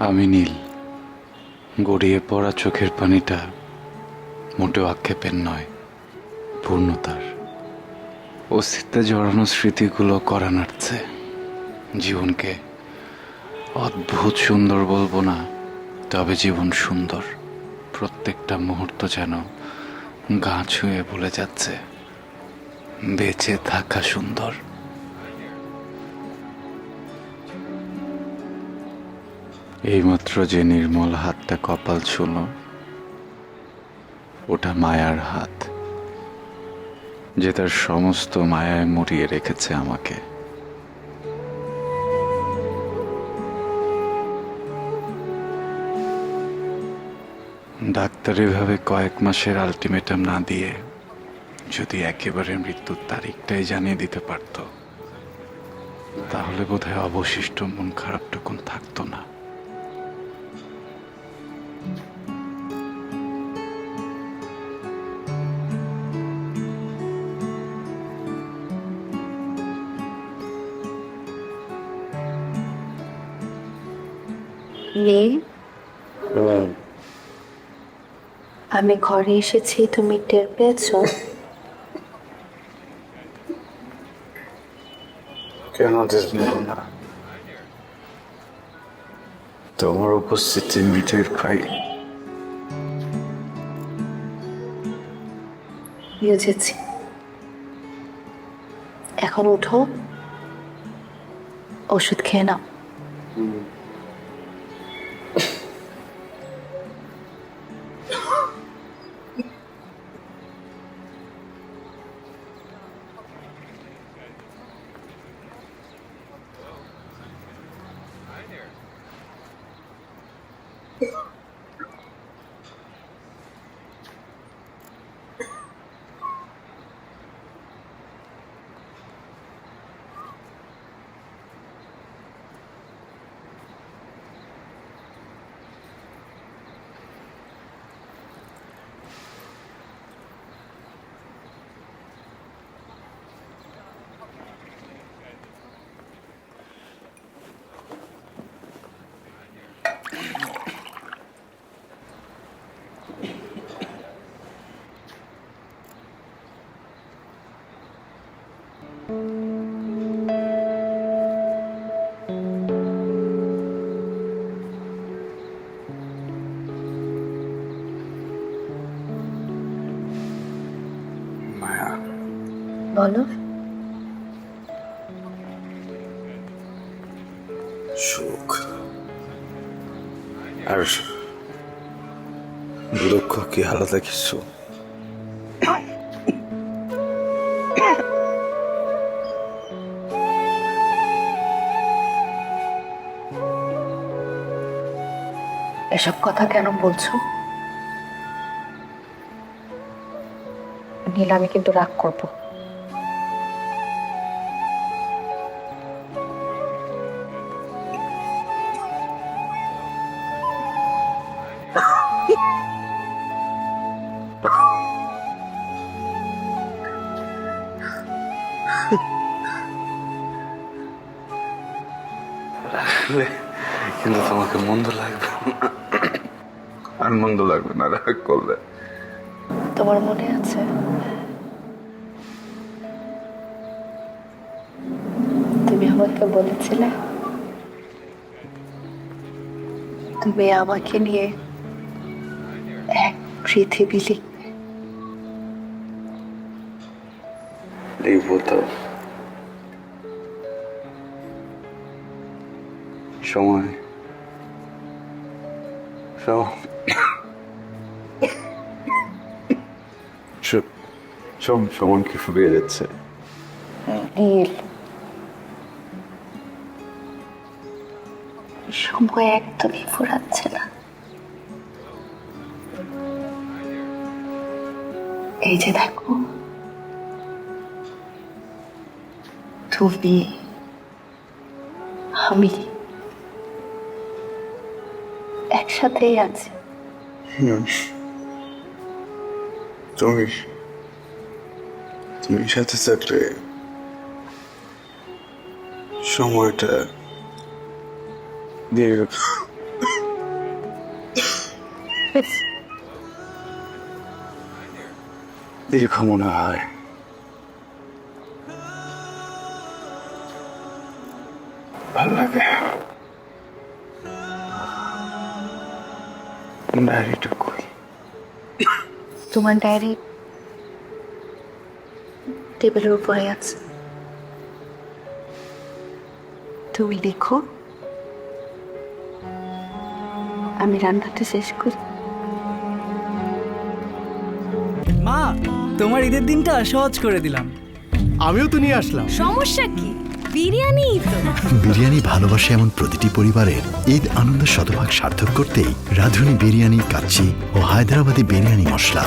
আমি নীল। গড়িয়ে পড়া চোখের পানিটা মোটেও আক্ষেপের নয়, পূর্ণতার। অস্তিত্বে জড়ানো স্মৃতিগুলো করা নাড়ছে। জীবনকে অদ্ভুত সুন্দর বলবো না, তবে জীবন সুন্দর। প্রত্যেকটা মুহূর্ত যেন গা ছুঁয়ে বলে যাচ্ছে বেঁচে থাকা সুন্দর। এইমাত্র যে নির্মল হাতটা কপাল ছুঁল, ওটা মায়ার হাত, যে তার সমস্ত মায়ায় মুড়িয়ে রেখেছে আমাকে। ডাক্তার এভাবে কয়েক মাসের আলটিমেটাম না দিয়ে যদি একেবারে মৃত্যুর তারিখটাই জানিয়ে দিতে পারত, তাহলে বোধহয় অবশিষ্ট মন খারাপটুকুন থাকতো না। নীল, আমি ঘরে এসেছি, তুমি টের পেয়েছো? কেন দেখবো না? তোমার উপস্থিতি মিটের পাই। বুঝেছি। এখন উঠো, ওষুধ খেয়ে নাও। মায়া, বলো। সুখ আর দুঃখ কি আলাদা কিছু? এসব কথা কেন বলছো? নীল, আমি কিন্তু রাগ করবো। কিন্তু তোমাকে মন্দ লাগবে না। আর মন্দ লাগবে না রাগ করলে। তোমার মনে আছে তুমি আমাকে বলেছিলে তুমি আমাকে নিয়ে এক পৃথিবী লিখবে? লিখবো তো। সময় সময় কি ফুরিয়ে যাচ্ছে? নীল, সময় একদমই ফুরাচ্ছে না। এই যে দেখো, তুমি আমি একসাথেই আছি। তুমি তুমি সাথে থাকলে সময়টা দীর্ঘ হাফেজ। দীর্ঘ মনে হয়। ভাল লাগে। ডায়েরিটা কই? তোমার ডায়েরি টেবিলের উপরে আছে, তুমি দেখো, আমি রান্নাটা শেষ করি। মা, তোমার ঈদের দিনটা সহজ করে দিলাম। আমিও তো নিয়ে আসলাম। সমস্যা কি? বিরিয়ানিই তো। বিরিয়ানি ভালোবাসে এমন প্রতিটি পরিবারের ঈদ আনন্দ শতভাগ সার্থক করতেই রাঁধুনি বিরিয়ানি কাচ্চি ও হায়দ্রাবাদি বিরিয়ানি মশলা।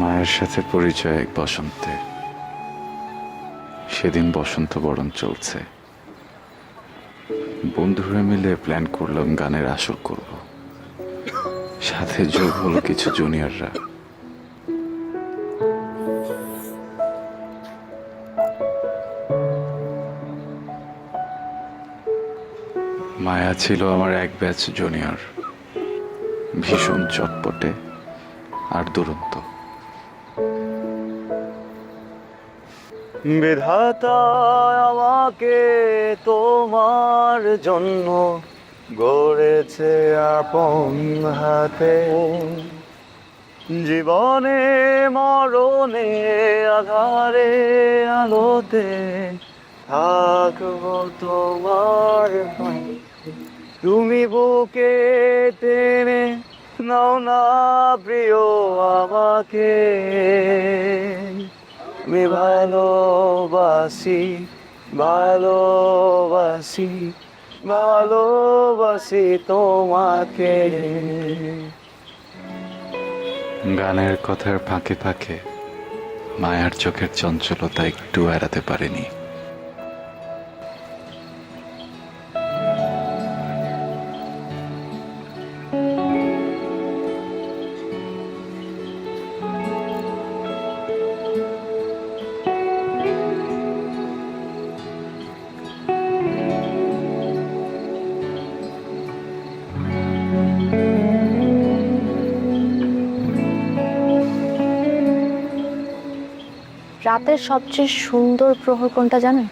মায়ের সাথে পরিচয় এক বসন্তে। সেদিন বসন্ত বরণ চলছে, বন্ধুরা মিলে প্ল্যান করলাম গানের আসর করব। সাথে যোগ হলো কিছু জুনিয়ররা। মায়া ছিল আমার এক ব্যাচ জুনিয়র, ভীষণ চটপটে আর দুরন্ত। বিধাতা আমাকে তোমার জন্য গড়েছে আপন হাতে, জীবনে মরণে আধারে আলোতে থাকবো তোমার পাশে। তুমি বুকে টেনে নাও না প্রিয় আমাকে, আমি ভালোবাসি ভালোবাসি ভালোবাসি তোমাকে। গানের কথার ফাঁকে ফাঁকে মায়ার চোখের চঞ্চলতা একটু এড়াতে পারেনি। রাতের সবচেয়ে সুন্দর প্রহর কোনটা জানেন?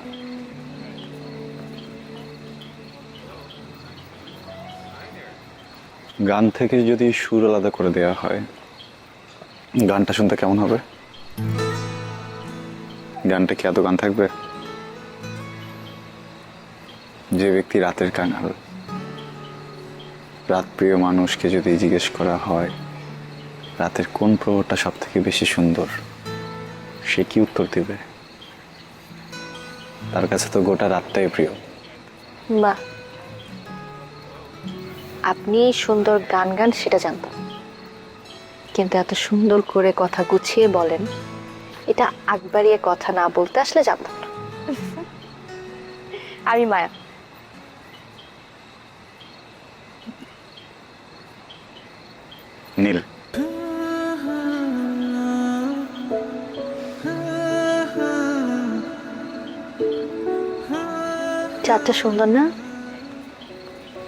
গান থেকে যদি সুর আলাদা করে দেওয়া হয়, গানটা শুনতে কেমন হবে? গানটা কি এত গান থাকবে? যে ব্যক্তি রাতের কাঙাল, রাত প্রিয় মানুষকে যদি জিজ্ঞেস করা হয় রাতের কোন প্রহরটা সব থেকে বেশি সুন্দর, সে কি উত্তর দিবে? তার কাছে তো গোটা রাতটাই প্রিয়। বাহ, আপনি সুন্দর গান গান সেটা জানতাম, কিন্তু এত সুন্দর করে কথা গুছিয়ে বলেন এটা আগ বাড়িয়ে কথা না বলতে আসলে জানতাম না। আমি মায়া। নীল। চাঁদটা সুন্দর না?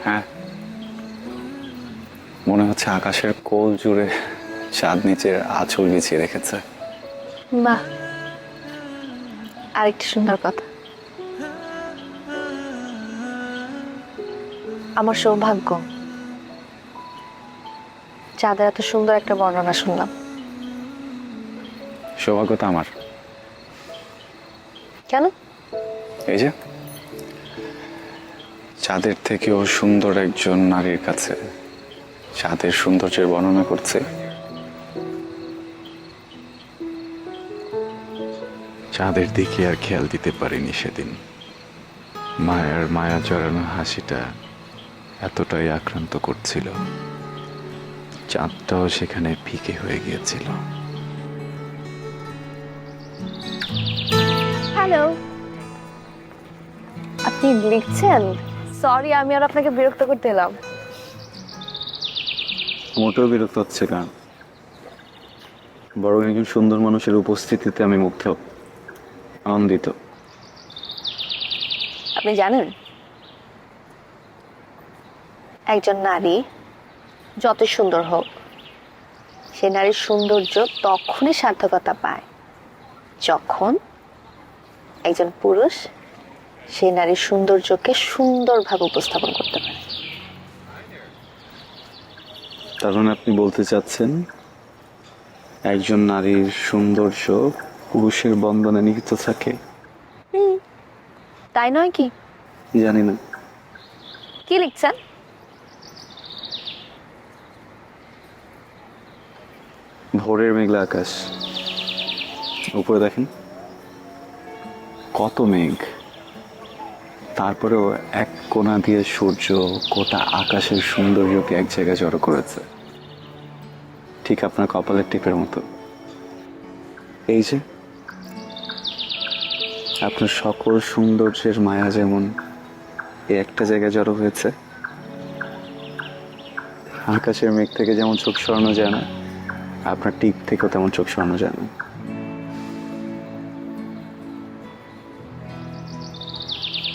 হ্যাঁ, মনে হচ্ছে আকাশের কোল জুড়ে চাঁদ নিচে আঁচল বিছিয়ে রেখেছে। বাহ, আরেকটি সুন্দর কথা। আমার সৌভাগ্য চাঁদের এত সুন্দর একটা বর্ণনা শুনলাম। সৌভাগ্য তো আমার। কেন? এই যে চাঁদের থেকেও সুন্দর একজন নারীর কাছে চাঁদের সৌন্দর্যের বর্ণনা করছে। চাঁদের দিকে আর খেয়াল দিতে পারিনি সেদিন। মায়ার মায়া জড়ানো হাসিটা এতটাই আক্রান্ত করছিল, চাঁদটাও সেখানে ফিকে হয়ে গিয়েছিল। হ্যালো, আপনি লিখছেন? সরি, আমি আর আপনাকে বিরক্ত করতে এলাম। মোটেও বিরক্ত হচ্ছে না, বরং একজন সুন্দর মানুষের উপস্থিতিতে আমি মুগ্ধ, আনন্দিত। আপনি জানেন একজন নারী যত সুন্দর হোক, সে নারীর সৌন্দর্য তখনই সার্থকতা পায় যখন একজন পুরুষ সে নারীর সৌন্দর্যকে সুন্দরভাবে উপস্থাপন করতে পারে। তার মানে আপনি বলতে চাচ্ছেন একজন নারীর সৌন্দর্য পুরুষের বন্ধনে নিহিত থাকে? তাই নয় কি? জানি না। কি লিখছেন? ভোরের মেঘলা আকাশ, উপরে দেখেন কত মেঘ, তারপরেও এক কোণা দিয়ে সূর্য গোটা আকাশের সৌন্দর্যকে এক জায়গায় জড়ো করেছে, ঠিক আপনার কপালের টিপের মতো। এই যে আপনার সকল সৌন্দর্যের মায়া যেমন এই একটা জায়গায় জড়ো হয়েছে, আকাশের মেঘ থেকে যেমন চোখ সরানো যায় না, আপনার টিপ থেকেও তেমন চোখ সরানো যায় না।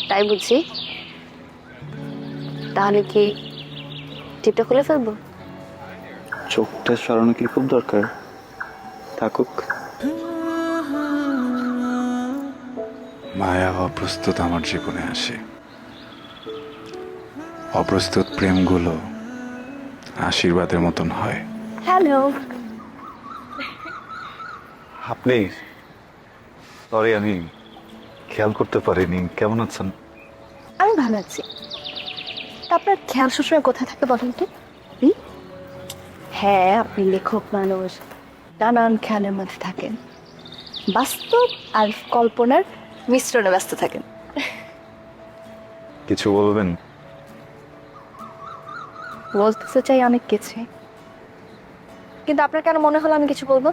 তাই বুঝি। তাহলে কি টিপটা খুলে ফেলবো? চোখটা সরানো কি খুব দরকার? থাকুক। মায়া অপ্রস্তুত আমার জীবনে আসে। অপ্রস্তুত প্রেমগুলো আশীর্বাদের মতন হয়। হ্যালো। আপনি? সরি, আমি খেয়াল করতে পারিনি। কেমন আছেন? আমি ভালো আছি। তা আপনার খেয়াল সবসময় কোথায় থাকে বলেন তো? হ্যাঁ, আপনি লেখক মানুষ, নানান খেয়ালের মধ্যে থাকেন, বাস্তব আর কল্পনার মিশ্রণে ব্যস্ত থাকেন। কিছু বলবেন? বলতে চাই অনেক কিছু, কিন্তু আপনার কেন মনে হলো আমি কিছু বলবো?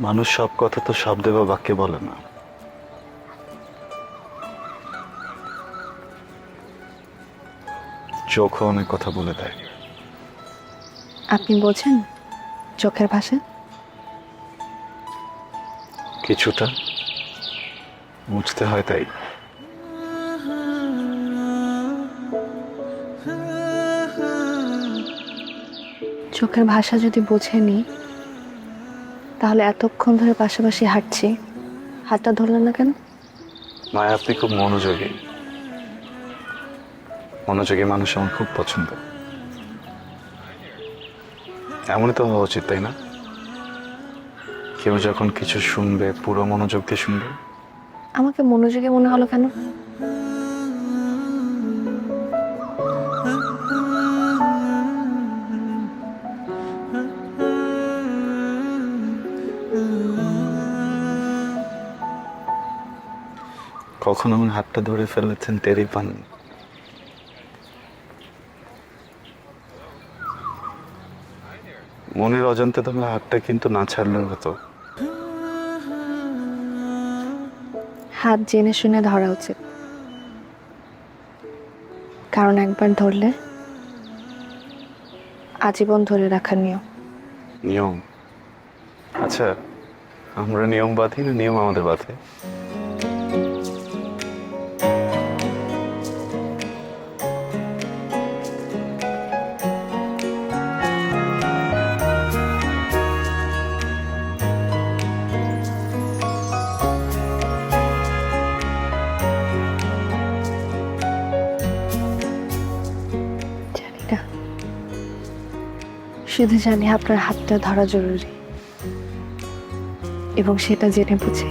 মানুষ সব কথা তো শব্দে বা বাক্যে বলে না। চোখও অনেক কথা বলে দেয়। আপনি বোঝেন চোখের ভাষা? কিছুটা বুঝতে হয়, তাই। চোখের ভাষা যদি বোঝেনি, তাহলে এতক্ষণ ধরে পাশাপাশি হাঁটছি, হাতটা ধরলেন না কেন? মায়া, আপনি খুব মনোযোগী। মনোযোগী মানুষ আমার খুব পছন্দ। এমনই তো হওয়া উচিত, তাই না? কেউ যখন কিছু শুনবে পুরো মনোযোগ দিয়ে শুনবে। আমাকে মনোযোগী মনে হলো কেন? কখনো আমার হাতটা ধরে ফেলেছেন, টেরই পান? মনের অজান্তে তোমার হাতটা কিন্তু না ছাড়লেও হতো। হাত জেনে শুনে ধরা উচিত, কারণ একবার ধরলে আজীবন ধরে রাখার নিয়ম। নিয়ম? আচ্ছা, আমরা নিয়ম বাঁধি না নিয়ম আমাদের বাঁধে? জানি না, শুধু জানি আপনার হাতটা ধরা জরুরি, এবং সেটা জেনে বুঝে।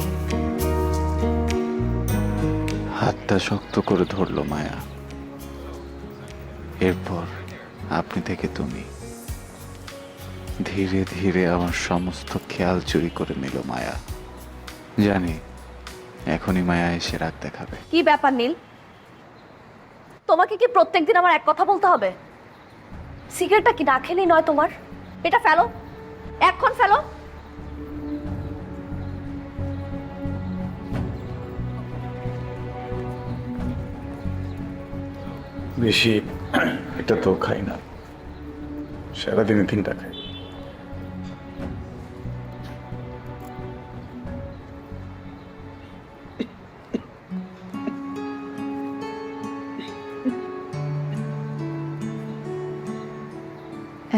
হাতটা শক্ত করে ধরলো মায়া। এরপর আপনি থেকে তুমি। ধীরে ধীরে আমার সমস্ত খেয়াল চুরি করে নিল মায়া। জানি এখনই মায়া এসে রাগ দেখাবে। কি ব্যাপার নীল, তোমাকে কি প্রত্যেকদিন আমার এক কথা বলতে হবে? সিগারেটটা কি না খেলেই নয় তোমার? এটা ফেলো, এখন ফেলো। বেশি এটা তো খাই না, সারাদিনে 3টা খাই।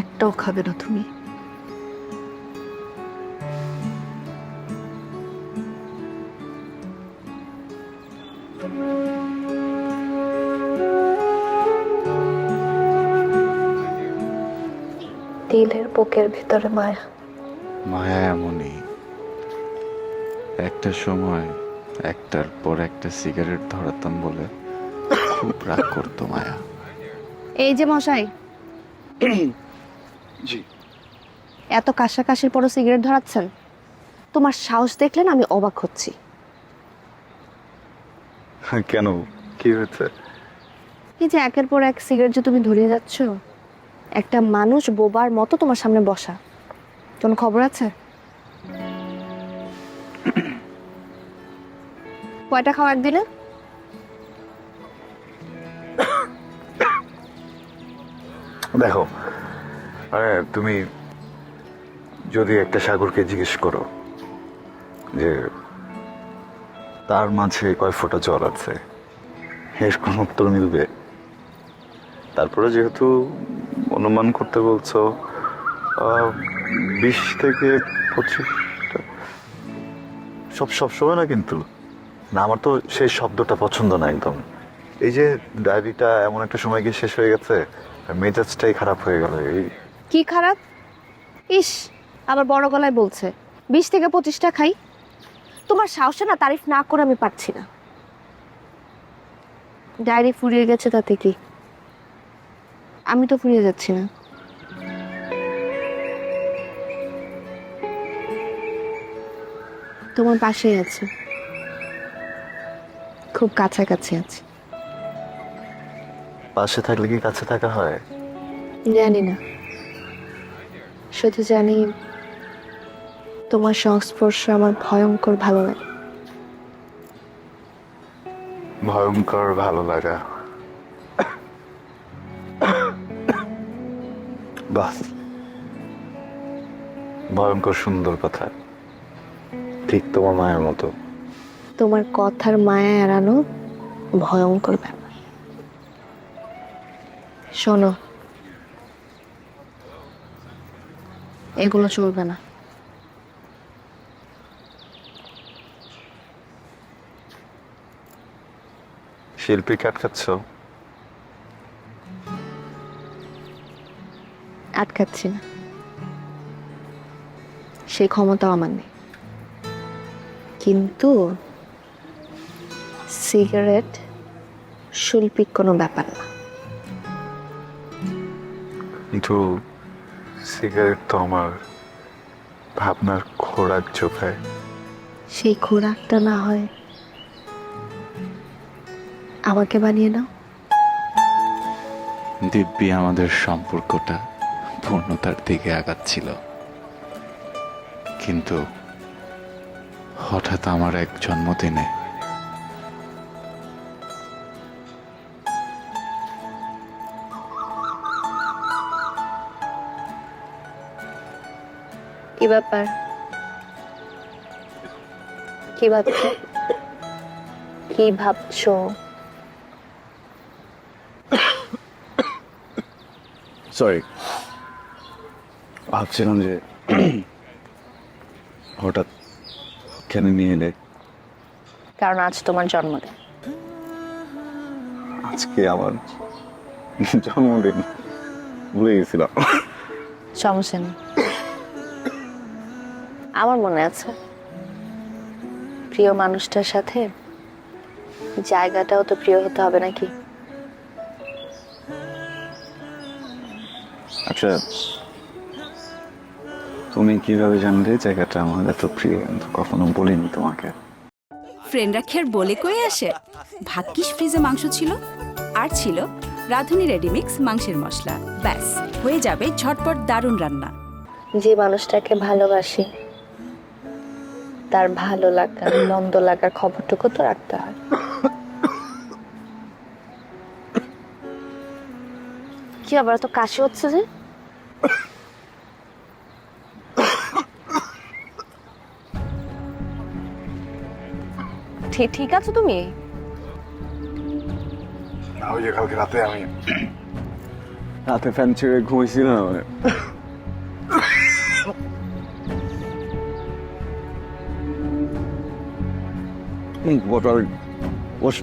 একটাও খাবে না তুমি? দিলের বুকের ভিতরে মায়া। মায়া এমনই, একটা সময় একটার পর একটা সিগারেট ধরাতাম বলে খুব রাগ করতো মায়া। এই যে মশাই, জি। এত কাশাকাশির পরও সিগারেট ধরাচ্ছেন? তোমার সাহস দেখলেন আমি অবাক হচ্ছি। কেন, কি হয়েছে? এই যে একের পর এক সিগারেট যে তুমি ধরিয়ে যাচ্ছ, একটা মানুষ বোবার মতো তোমার সামনে বসা, কোনো খবর আছে? কয়টা খাও একদিনে? দেখো, আরে তুমি যদি একটা সাগরকে জিজ্ঞেস করো যে তার মাঝে কয় ফোঁটা জল আছে, এর কোনো উত্তর মিলবে? তারপরে যেহেতু অনুমান করতে বলছো, 20 থেকে 25টা। সব সময় না কিন্তু। না, আমার তো সেই শব্দটা পছন্দ না একদম। এই যে ডায়েরিটা এমন একটা সময় গিয়ে শেষ হয়ে গেছে, মেজাজটাই খারাপ হয়ে গেল। এই কি খারাপ? ইস, আবার বড় গলায় বলছে 20 থেকে 25টা খাই। তোমার সাহসে না তারিফ না করে আমি পারছি না। ডায়েরি ফুরিয়ে গেছে তাতে কি? আমি তো ফুরিয়ে যাচ্ছি না। তোমার পাশেই আছে, খুব কাছাকাছি আছে। পাশে থাকলে কি কাছে থাকা হয়? জানি না, শুধু জানি তোমার সংস্পর্শ আমার ভয়ঙ্কর ভালো লাগে। ভয়ঙ্কর ভালো লাগা? বাহ, ভয়ঙ্কর সুন্দর কথা, ঠিক তোমার মায়ের মতো। তোমার কথার মায়া এড়ানো ভয়ঙ্কর ব্যাপার। শোনো, এগুলো চলবে না। শিল্পী আটকাচ্ছ? আটকাচ্ছি না, সেই ক্ষমতাও আমার নেই। কিন্তু সিগারেট শৈল্পিক কোনো ব্যাপার না। কিন্তু সিগারেট তো আমার ভাবনার খোরাক যোগায়। সেই খোরাকটা না হয় আমাকে বানিয়ে নাও। দিব্যি আমাদের সম্পর্কটা পূর্ণতার দিকে আগাচ্ছিল, কিন্তু হঠাৎ আমার এক জন্মদিনে কি ব্যাপার? কি ভাবছো? কি ভাবছো? সরি, ভাবছিলাম যে হঠাৎ কেন নিয়ে এলে। কারণ আজ তোমার জন্মদিন। আজকে আমার জন্মদিন, ভুলে গেছিলাম। সমস্যা নেই, আমার মনে আছে। প্রিয় মানুষটার সাথে জায়গাটাও তো প্রিয় হতে হবে নাকি? আচ্ছা, তুমি কিভাবে জানলে জায়গাটা আমার এত প্রিয়? কিন্তু কখনো বলিনি তোমাকে। ফ্রেন্ডরা খেয়ার বলে কয়ে আসে। ভাগ্যিস ফ্রিজে মাংস ছিল, আর ছিল রাঁধুনি রেডিমিক্স মাংসের মশলা। ব্যাস হয়ে যাবে ঝটপট দারুণ রান্না। যে মানুষটাকে ভালোবাসি তার ভালো লাগা মন্দ লাগার খবরটুকু তো রাখতে হয়। কি আবার তো কাশি হচ্ছে যে? ঠিক আছে তুমি? ওই যে কালকে রাতে আমি রাতে ফ্যান ছেড়ে ঘুমাইছিলাম। What are what's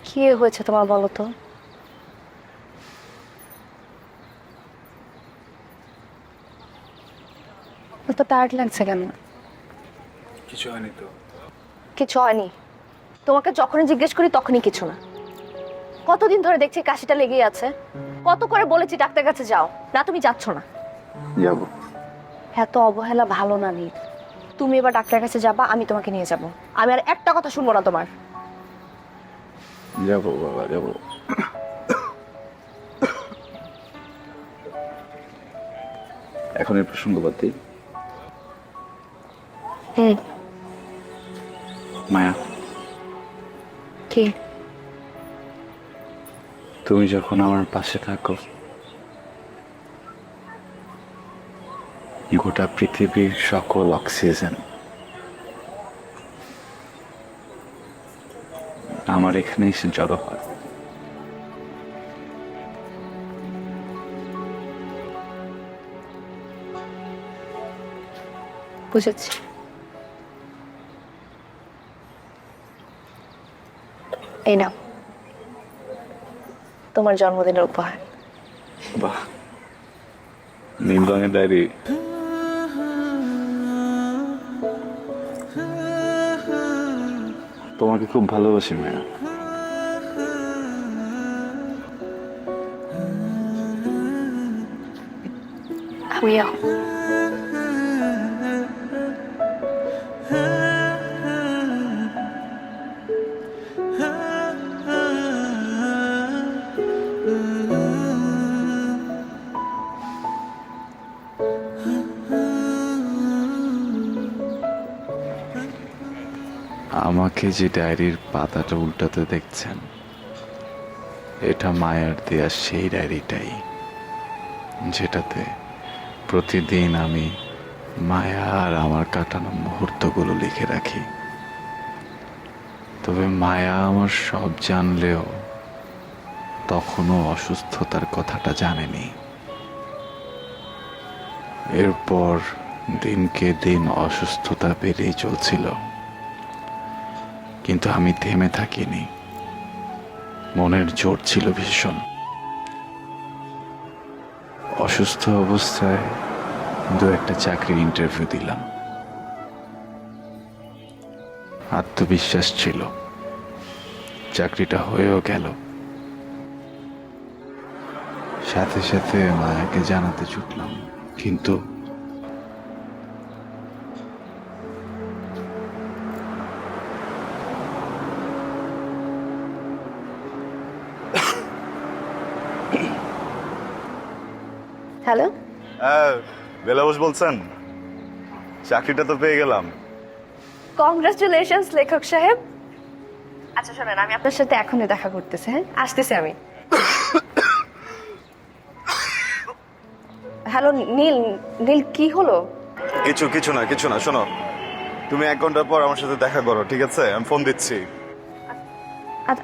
কি হয়েছে তোমার বলো তো? তো টায়ার্ড লাগছে কেন? কিছু হয়নি তো। কিছু হয়নি? তোমাকে যখনই জিজ্ঞেস করি তখনই কিছু না। কতদিন ধরে দেখছি কাশিটা লেগেই আছে। কত করে বলেছি ডাক্তার কাছে যাও, না তুমি যাচ্ছ না। যাবো। এত অবহেলা ভালো না নীল। তুমি এবার ডাক্তারের কাছে যাবা, আমি তোমাকে নিয়ে যাব। আমি আর একটা কথা শুনবো না তোমার। যাবো বাবা, যাবো। এখন এই প্রসঙ্গ বাদ দিই। মায়া, কি? তুমি যখন আমার পাশে থাকো, গোটা পৃথিবীর সকল অক্সিজেন আমার এখানে এসে জড়ো হয়। বুঝেছি। এই নাও তোমার জন্মদিনের উপহার। বাহ, নীল রঙের ডায়েরি। তোমাকে খুব ভালোবাসি মায়া। আমিও। আমাকে যে ডায়েরির পাতাটা উল্টাতে দেখছেন, এটা মায়ার দেয়া সেই ডায়েরিটাই, যেটাতে প্রতিদিন আমি মায়া আর আমার কাটানো মুহূর্তগুলো লিখে রাখি। তবে মায়া আমার সব জানলেও তখনও অসুস্থতার কথাটা জানেনি। এরপর দিনকে দিন অসুস্থতা বেড়েই চলছিল, কিন্তু আমি থেমে থাকিনি। মনের জোর ছিল ভীষণ। অসুস্থ অবস্থায় দু একটা চাকরির ইন্টারভিউ দিলাম। আত্মবিশ্বাস ছিল, চাকরিটা হয়েও গেল। সাথে সাথে মায়াকে জানাতে ছুটলাম, কিন্তু হ্যালো, হ্যাঁ, বেলাবস বলছেন? চাকরিটা তো পেয়ে গেলাম। কংগ্রাচুলেশনস লেখক সাহেব। আচ্ছা শোনেন, আমি আপনার সাথে এখনই দেখা করতেছি। হ্যাঁ, আসতেছি আমি। হ্যালো নীল, নীল কি হলো? কিছু না শোনো, তুমি 1 ঘন্টা পর আমার সাথে দেখা করো, ঠিক আছে? আমি ফোন দিচ্ছি।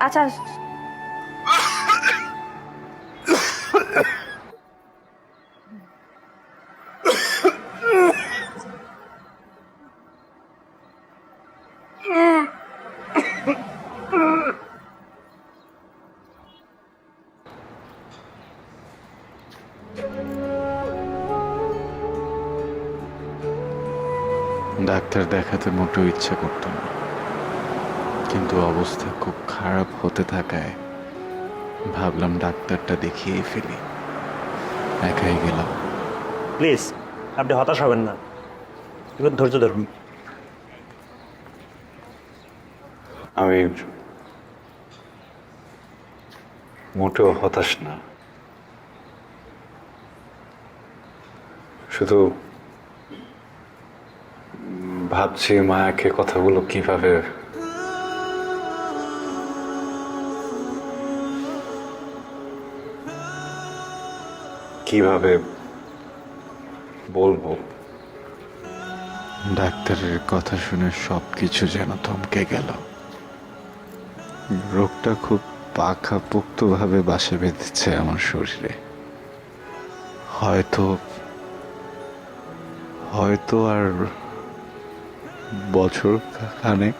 আচ্ছা ডাক্তার দেখাতে মোটেও ইচ্ছা করত না, কিন্তু অবস্থা খুব খারাপ হতে থাকায় ভাবলাম ডাক্তারটা দেখিয়েই ফেলি। একাই গেলাম। প্লিজ আপনি হতাশ হবেন না, একটু ধৈর্য ধরুন। আমি মোটেও হতাশ না, শুধু ভাবছি মায়াকে কথাগুলো কিভাবে বলবো। ডাক্তারের কথা শুনে সবকিছু যেন থমকে গেল। রোগটা খুব পাকাপোক্তভাবে বাসা বেঁধেছে আমার শরীরে। হয়তো আর বছর খানেক।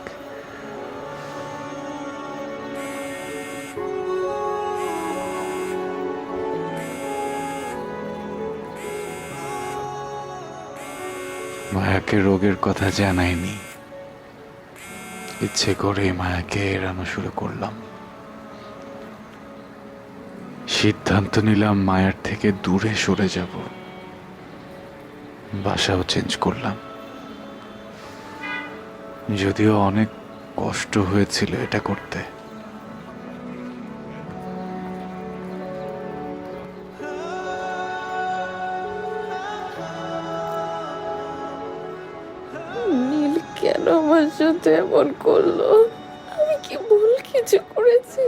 মায়াকে রোগের কথা জানাইনি, ইচ্ছে করে মায়াকে এড়ানো শুরু করলাম। সিদ্ধান্ত নিলাম মায়ার থেকে দূরে সরে যাব। বাসাও চেঞ্জ করলাম, যদিও অনেক কষ্ট হয়েছিল এটা করতে। নীল কেন আমার সাথে এমন করলো? আমি কি ভুল কিছু করেছি?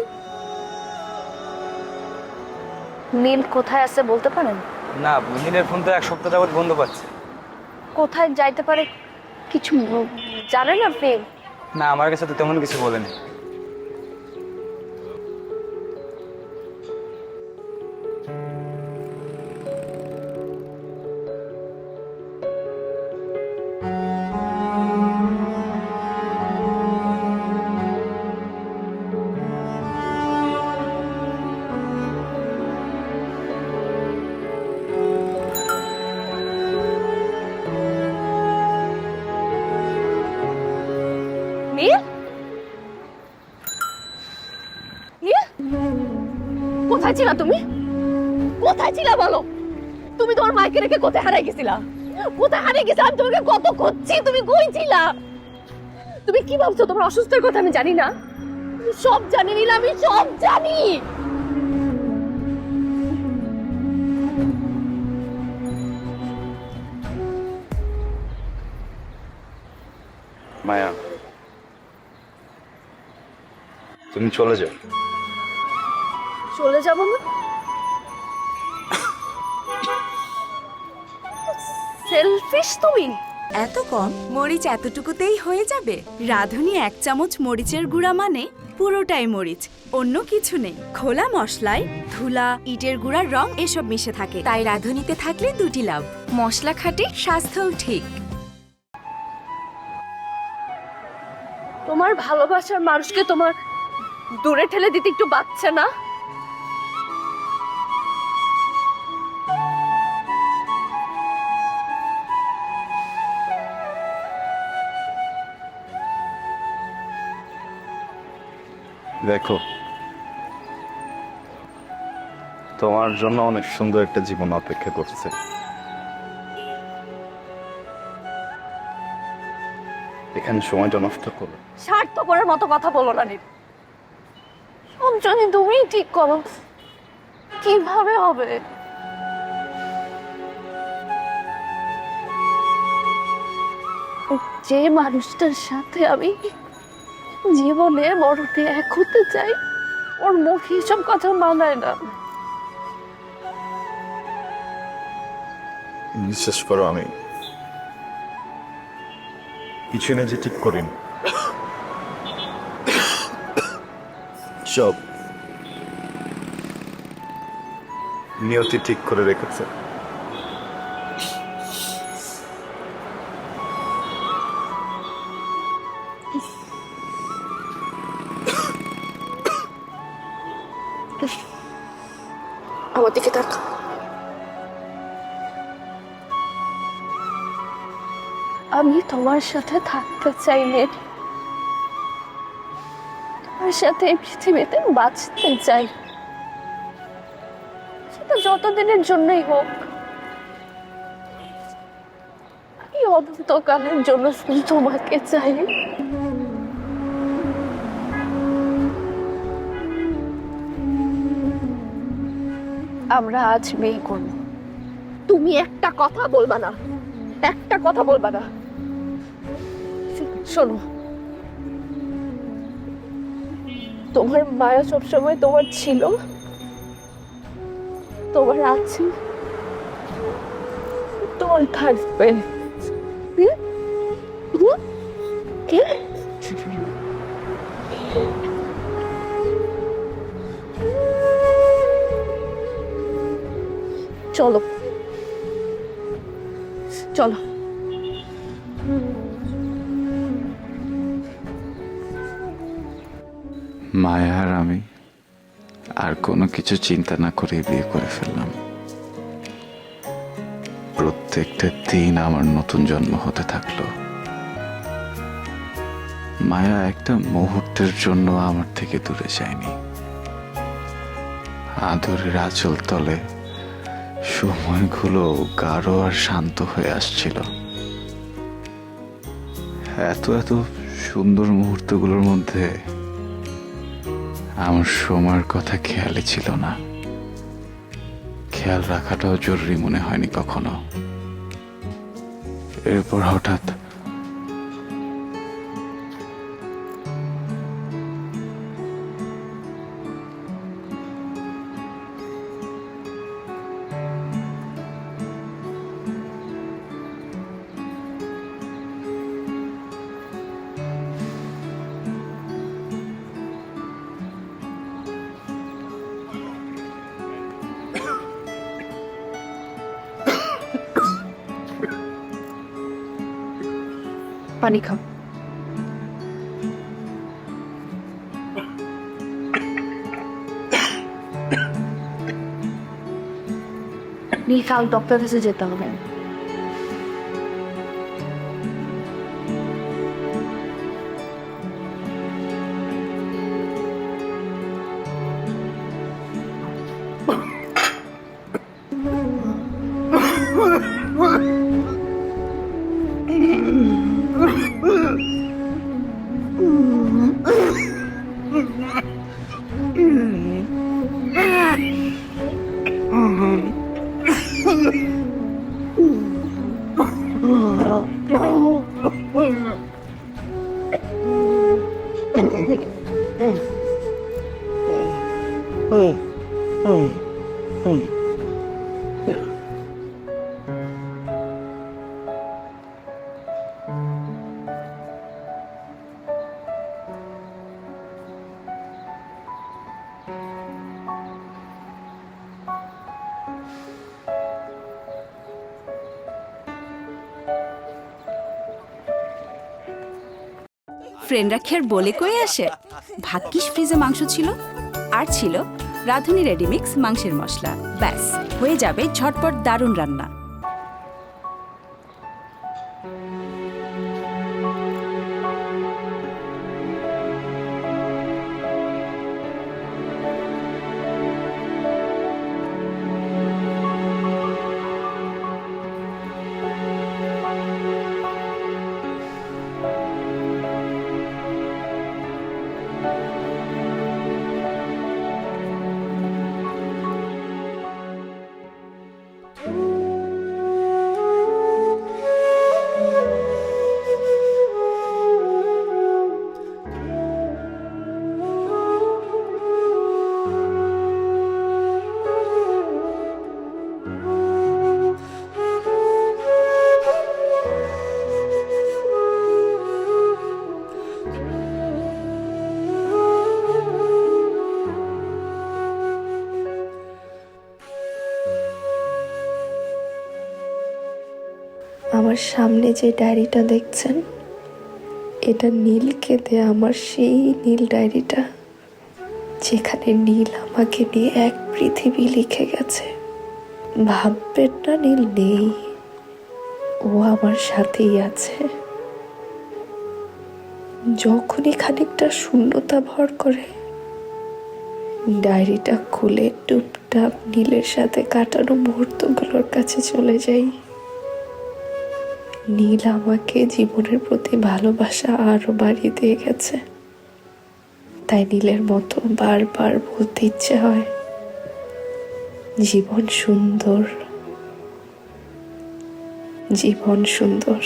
নীল কোথায় আছে বলতে পারেন? না, নীলের ফোন তো 1 সপ্তাহ যাবত বন্ধ পাচ্ছে। কোথায় যাইতে পারে কিছু জানেন আপনি? না, আমার কাছে তো তেমন কিছু বলেনি। নীল, নীল, কোথায় ছিলা তুমি? কোথায় ছিলা বলো? তুমি তোমার মাকে রেখে কোথায় হারিয়ে গেছিলা? কোথায় হারিয়ে গেছিলা? আমি তোমাকে কত খুঁজছি, তুমি কই ছিলা? তুমি কি ভাবছো তোমার অসুস্থের কথা আমি জানি না? আমি সব জানি নীল, আমি সব জানি। মায়া, তুমি চলে যাও। চলে যাবো না? সেলফিশ তুমি। এত কম? মরিচ এতটুকুতেই হয়ে যাবে? রাঁধুনি 1 চামচ মরিচের গুঁড়া মানে পুরোটাই মরিচ, অন্য কিছু নেই। খোলা মশলায় ধুলা, ইটের গুঁড়ার রং এসব মিশে থাকে, তাই রাঁধুনিতে থাকলে 2টি লাভ: মশলা খাঁটি, স্বাস্থ্যও ঠিক। তোমার ভালোবাসার মানুষকে তোমার দূরে ঠেলে দিতে একটু বাচ্চা না? দেখো, তোমার জন্য অনেক সুন্দর একটা জীবন অপেক্ষা করছে। এখানে সময়টা নষ্ট করো। স্বার্থপরের মতো কথা বলো না নীল। সব জানি তুমিই ঠিক করো, কিভাবে হবে? যে মানুষটার সাথে আমি জীবনে মরতে এক হতে চাই, ওর মুখে এসব কথা মানায় না। বিশ্বাস করো, আমি কিছু না যে ঠিক করিন, সব নিয়তি ঠিক করে রেখেছে। আমার দিকে তাকা। আমি তোমার সাথে থাকতে চাই নে, তোমার সাথে এই পৃথিবীতে বাঁচতে চাই, সেটা যতদিনের জন্যই হোক। আমি অনন্তকালের জন্য শুধু তোমাকে চাই। আমরা আজ বিয়ে করব, তুমি একটা কথা বলবা না, একটা কথা বলবা না। শোনো, তোমার মায়া সবসময় তোমার ছিল, তোমার আছে, তোমার থাকবে। কে? চলো চলো। মায়া আর আমি আর কোনো কিছু চিন্তা না করে বিয়ে করে ফেললাম। প্রত্যেকটা দিন আমার নতুন জন্ম হতে থাকলো। মায়া একটা মুহূর্তের জন্য আমার থেকে দূরে যায়নি। আদরের আঁচল তলে সময়গুলো গাঢ় আর শান্ত হয়ে আসছিল। এত এত সুন্দর মুহূর্তগুলোর মধ্যে আমার সময়ের কথা খেয়ালই ছিল না। খেয়াল রাখাটাও জরুরি মনে হয়নি কখনো। এরপর হঠাৎ পানি খাও। নিয়ে কাল ডক্টর কাছে যেতে হবে। ফ্রেন্ডরা খেয়ার বলে কয়ে আসে। ভাগ্যিস ফ্রিজে মাংস ছিল, আর ছিল রাঁধুনি রেডিমিক্স মাংসের মশলা। ব্যাস হয়ে যাবে ঝটপট দারুণ রান্না। আমার সামনে যে ডায়েরিটা দেখছেন, এটা নীলকে দেয়া আমার সেই নীল ডায়েরিটা, যেখানে নীল আমাকে নিয়ে এক পৃথিবী লিখে গেছে। ভাববেন না নীল নেই, ও আমার সাথেই আছে। যখনই খানিকটা শূন্যতা ভর করে, ডায়েরিটা খুলে টুপটাপ নীলের সাথে কাটানো মুহূর্তগুলোর কাছে চলে যাই। নীল আমাকে জীবনের প্রতি ভালোবাসা আরো বাড়িয়ে দিয়ে গেছে। তাই নীলের মতো বারবার বলতে ইচ্ছে হয়, জীবন সুন্দর, জীবন সুন্দর।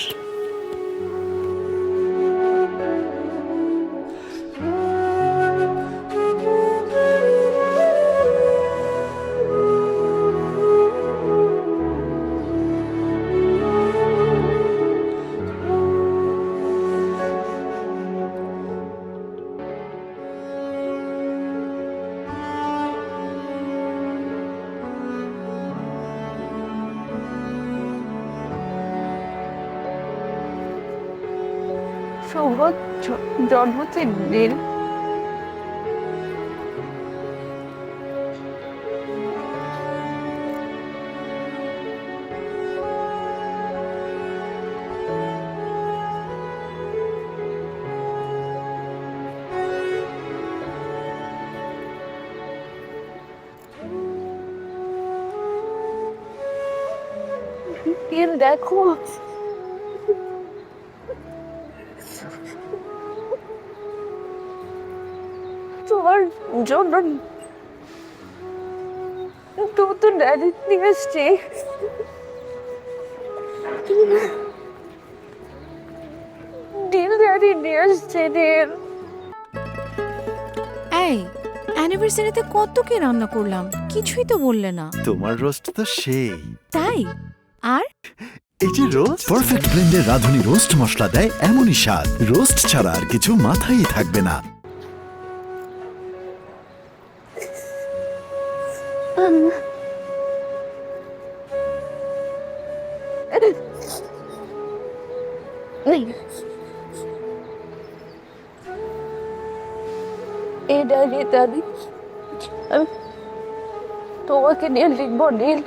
শুভ জন্মদিন নীল। নীল দেখো, তোমার জন্য নতুন ডায়েরি নিয়ে এসছি। নীল ডায়েরি নিয়ে এসছে নীল। এই অ্যানিভার্সারিতে কত কি রান্না করলাম, কিছুই তো বললে না। তোমার রোস্ট তো সেই। তাই? আর এই যে রোস্ট পারফেক্ট ব্লেন্ডের রাঁধুনি রোস্ট মশলা দেয় এমনই স্বাদ, রোস্ট ছাড়া আর কিছু মাথায় থাকবে না। এই ডায়েরিতে আমি তোমাকে নিয়ে লিখবো নীল।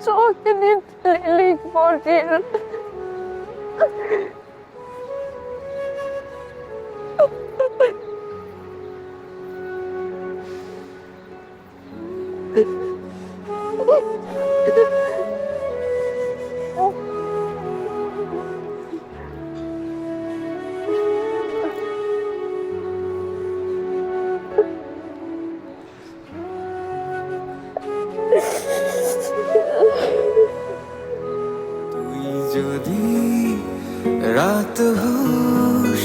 তোমাকে নিয়ে লিখবো নীল। তুই যদি রাত হোস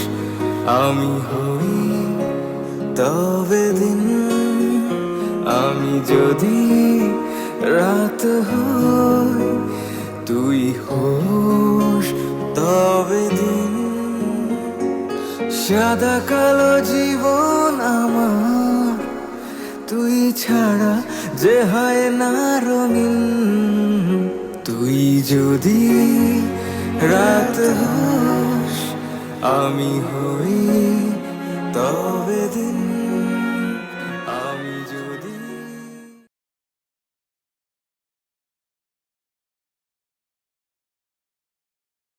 আমি হই তবে দিন, আমি যদি রাত হই তুই হোস তবে দিন। সাদা কালো জীবন আমার তুই ছাড়া যে হয় না রঙিন, তুই যদি রাত হোস আমি হই তবে দিন।